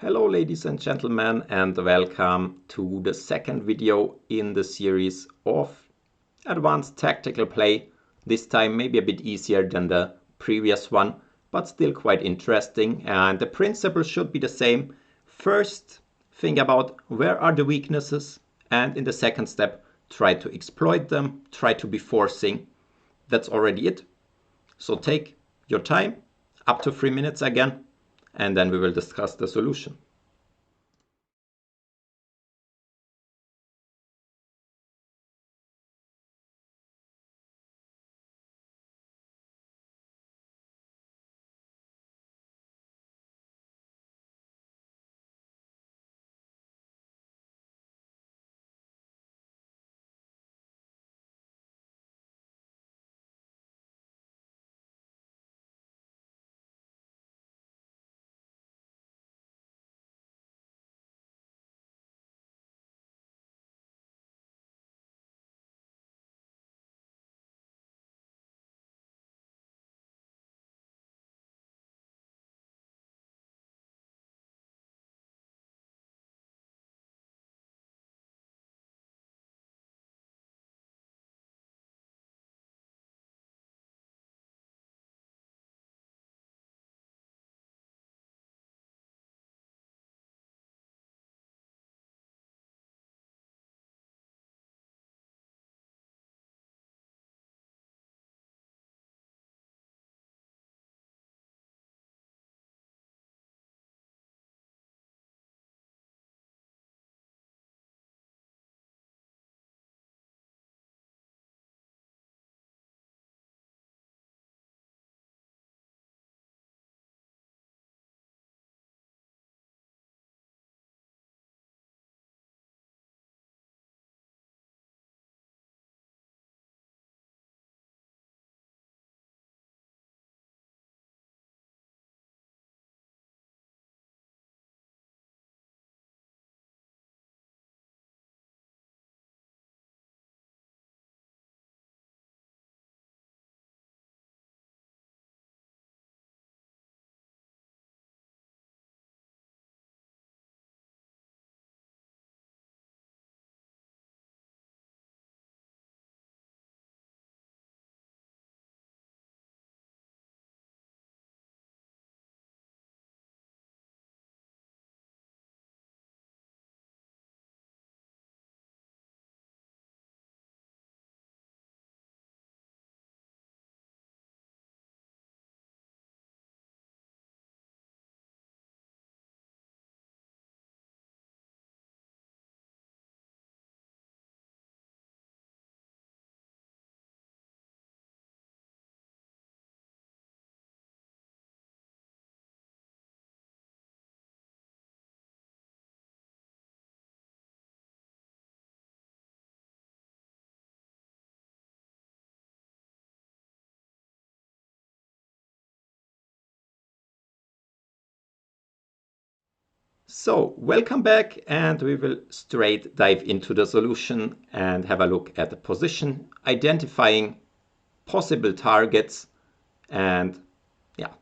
Hello ladies and gentlemen, and welcome to the second video in the series of advanced tactical play. This time maybe a bit easier than the previous one, but still quite interesting, and the principle should be the same. First, think about where are the weaknesses, and in the second step, try to exploit them, try to be forcing. That's already it. So take your time, up to 3 minutes again, and then we will discuss the solution. So, welcome back, and we will straight dive into the solution and have a look at the position, identifying possible targets, and yeah,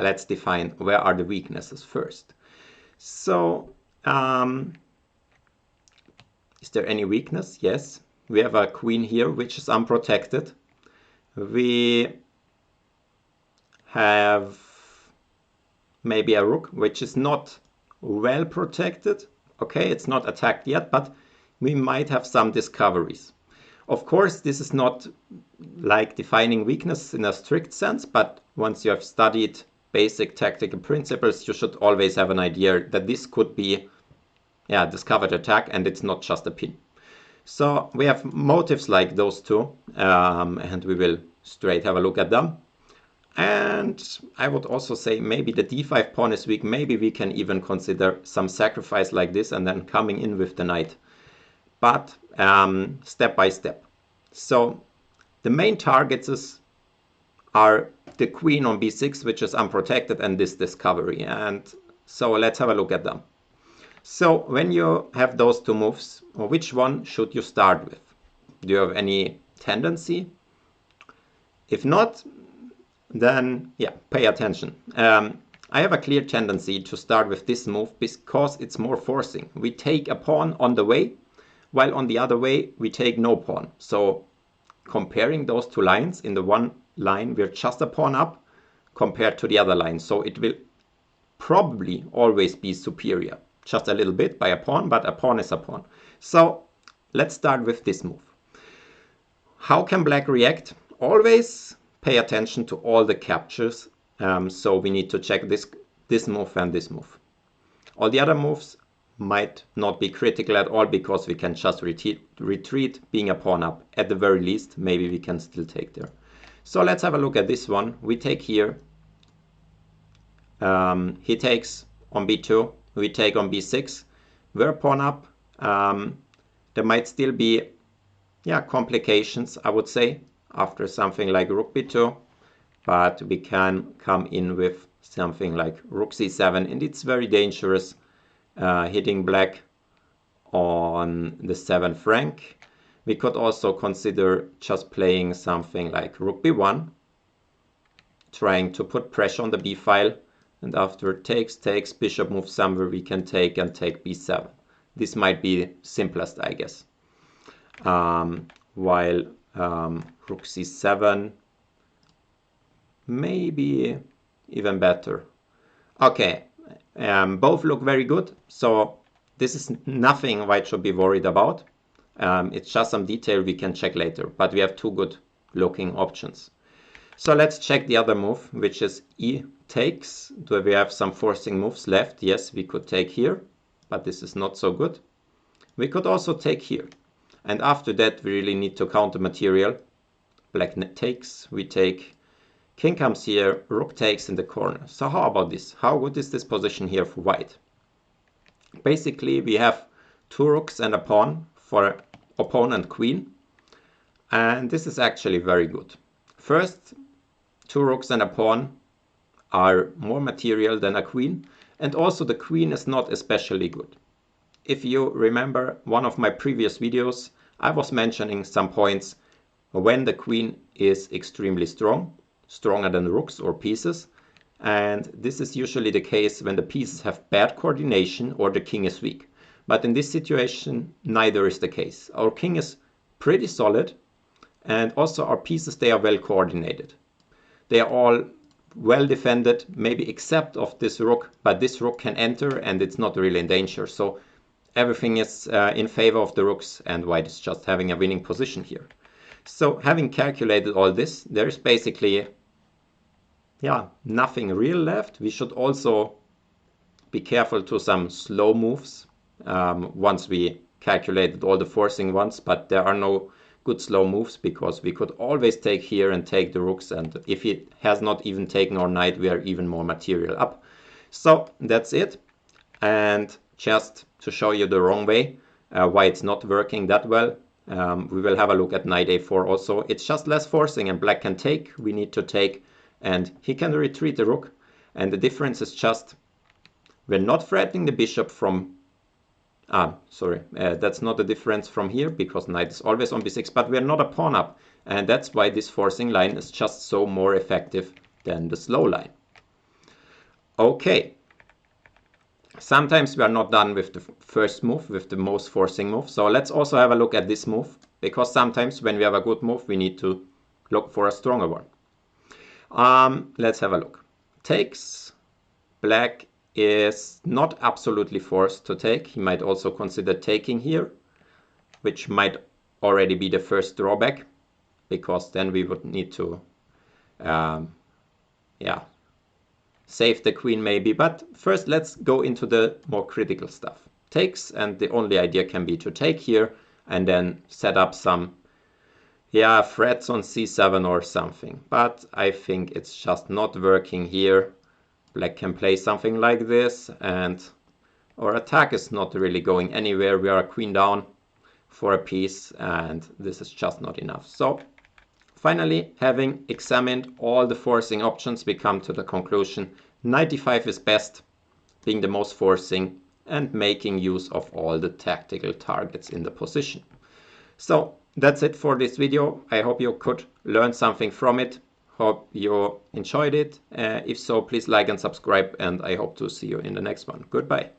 let's define where are the weaknesses first. So, is there any weakness? Yes, we have a queen here which is unprotected. We have maybe a rook which is not well protected. Okay, it's not attacked yet, but we might have some discoveries. Of course, this is not like defining weakness in a strict sense, but once you have studied basic tactical principles, you should always have an idea that this could be discovered attack, and it's not just a pin. So we have motives like those two, and we will straight have a look at them. And I would also say maybe the d5 pawn is weak. Maybe we can even consider some sacrifice like this and then coming in with the knight. But step by step. So the main targets are the queen on b6, which is unprotected, and this discovery. And so let's have a look at them. So when you have those two moves, which one should you start with? Do you have any tendency? If not, then yeah, pay attention. I have a clear tendency to start with this move because it's more forcing. We take a pawn on the way, while on the other way we take no pawn. So comparing those two lines, in the one line we're just a pawn up compared to the other line. So it will probably always be superior. Just a little bit by a pawn, but a pawn is a pawn. So let's start with this move. How can black react? Always pay attention to all the captures. So we need to check this move and this move. All the other moves might not be critical at all because we can just retreat being a pawn up. At the very least, maybe we can still take there. So let's have a look at this one. We take here. He takes on b2. We take on b6. We're a pawn up. There might still be complications, I would say, after something like rook b2. But we can come in with something like rook c7, and it's very dangerous hitting black on the 7th rank. We could also consider just playing something like rook b1, trying to put pressure on the b file, and after takes, bishop moves somewhere, we can take and take b7. This might be simplest, I guess. While rook c7, maybe even better. Okay, both look very good, so this is nothing white should be worried about. It's just some detail we can check later, but we have two good looking options. So let's check the other move, which is e takes. Do we have some forcing moves left? Yes, we could take here, but this is not so good. We could also take here, and after that we really need to counter material. Black takes, we take. King comes here, rook takes in the corner. So how about this? How good is this position here for white? Basically, we have two rooks and a pawn for opponent queen. And this is actually very good. First, two rooks and a pawn are more material than a queen. And also the queen is not especially good. If you remember one of my previous videos, I was mentioning some points when the queen is extremely strong. Stronger than rooks or pieces, and this is usually the case when the pieces have bad coordination or the king is weak. But in this situation, neither is the case. Our king is pretty solid, and also our pieces, they are well coordinated. They are all well defended, maybe except of this rook, but this rook can enter and it's not really in danger. So everything is in favor of the rooks, and white is just having a winning position here. So having calculated all this, there's basically nothing real left. We should also be careful to some slow moves once we calculated all the forcing ones, but there are no good slow moves because we could always take here and take the rooks, and if it has not even taken our knight, we are even more material up. So that's it. And just to show you the wrong way, why it's not working that well, we will have a look at knight a4 also. It's just less forcing and black can take. We need to take and he can retreat the rook. And the difference is just we're not threatening the bishop from... that's not the difference from here because knight is always on b6, but we're not a pawn up. And that's why this forcing line is just so more effective than the slow line. Okay. Sometimes we are not done with the first move, with the most forcing move. So let's also have a look at this move, because sometimes when we have a good move, we need to look for a stronger one. Let's have a look. Takes. Black is not absolutely forced to take. He might also consider taking here, which might already be the first drawback, because then we would need to, save the queen maybe. But first let's go into the more critical stuff. Takes, and the only idea can be to take here and then set up some threats on c7 or something. But I think it's just not working here. Black can play something like this and our attack is not really going anywhere. We are a queen down for a piece and this is just not enough. So finally, having examined all the forcing options, we come to the conclusion knight d5 is best, being the most forcing and making use of all the tactical targets in the position. So that's it for this video. I hope you could learn something from it. Hope you enjoyed it. If so, please like and subscribe, and I hope to see you in the next one. Goodbye.